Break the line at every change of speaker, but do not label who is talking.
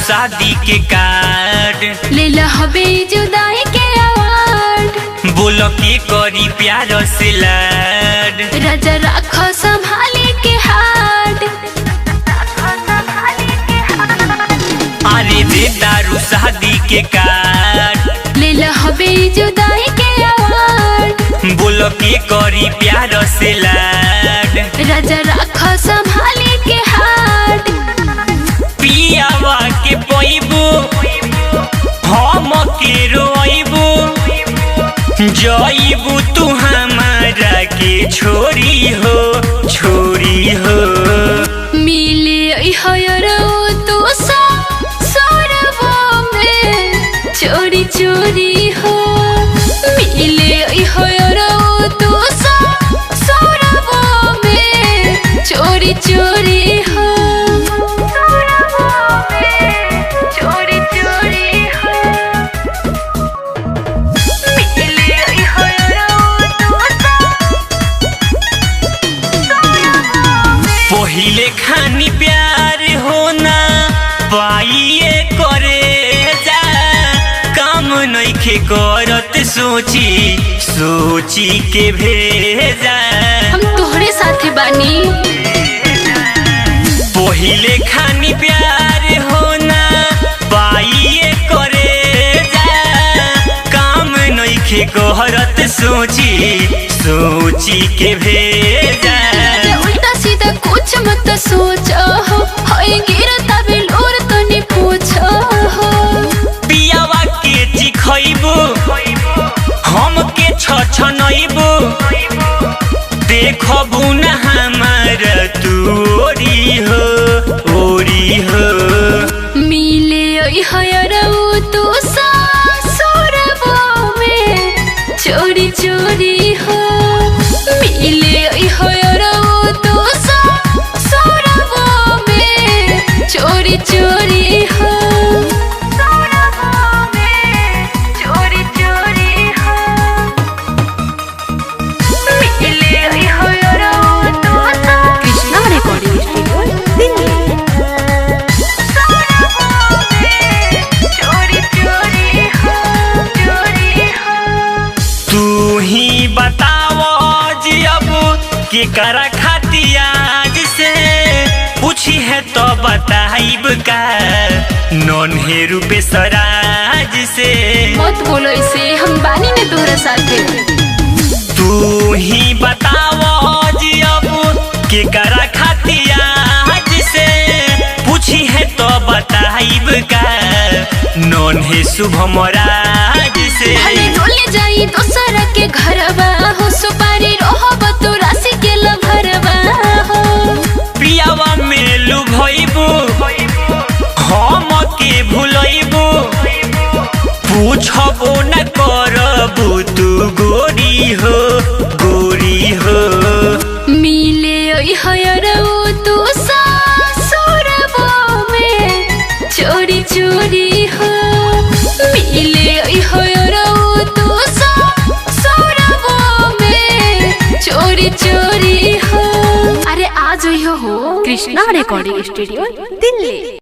शादी के कार्ड
ले ला हबे जुदाई के अवार्ड।
बोलो के करी प्यार से लाड
राजा राखो संभाली के हाथ।
अरे दे दारू शादी के कार्ड
ले ला हबे जुदाई के अवार्ड।
बोलो के करी प्यार से लाड
राजा राखो संभाली के हाथ।
पियावा के पैबू हम के रोइबू जइबू तू हमारा के छोरी हो
मिले तू सौरभों में चोरी चोरी हो। मिले तू सौरभों में चोरी चोरी हो। चोरी चोरी हो।
पहिले खानी प्यार होना पाइए करे जा काम नइखे करत सोची के भेजा।
हम तोहरे साथे बानी।
पहिले खानी प्यार होना पाइए करे जा काम नइखे करत सोची के भेजा।
उल्टा सीधा कुछ मत सोचो हो, होए गिरता बिलोर तो नहीं पूछो हो।
पियावा के चिखइबू हम के छछनइबू देखबू न हमार तू ओरी हो।
मिले तू सौरभों में चोरी चोरी हो। मिले तू सौरभों में चोरी चोरी हो। चोरी चोरी हो। Krishna recording studio Delhi.
तू ही बताओ जी अब के करा खाती आज से पूछी है तो बताइब का नन्हे रूपे सराज से।
मत बोलो इसे, हम बानी ने तोहरा साथे।
तू ही बताओ जी अब के करा खाती आज से पूछी है तो बताइब का नन्हे शुभम राज से।
भले डोले जाई दोसरा के घरवा हो, सुपारी रहब तो राशि के लभरवा हो।
पियावा में लुभइबू हम के भुलइबू पूछबो न करबू तू गोरी हो।
मिले तू सौरभों में चोरी चोरी हो। मिले तू सौरभों में चोरी चोरी हो। अरे आज हो कृष्णा रिकॉर्डिंग स्टूडियो दिल्ली।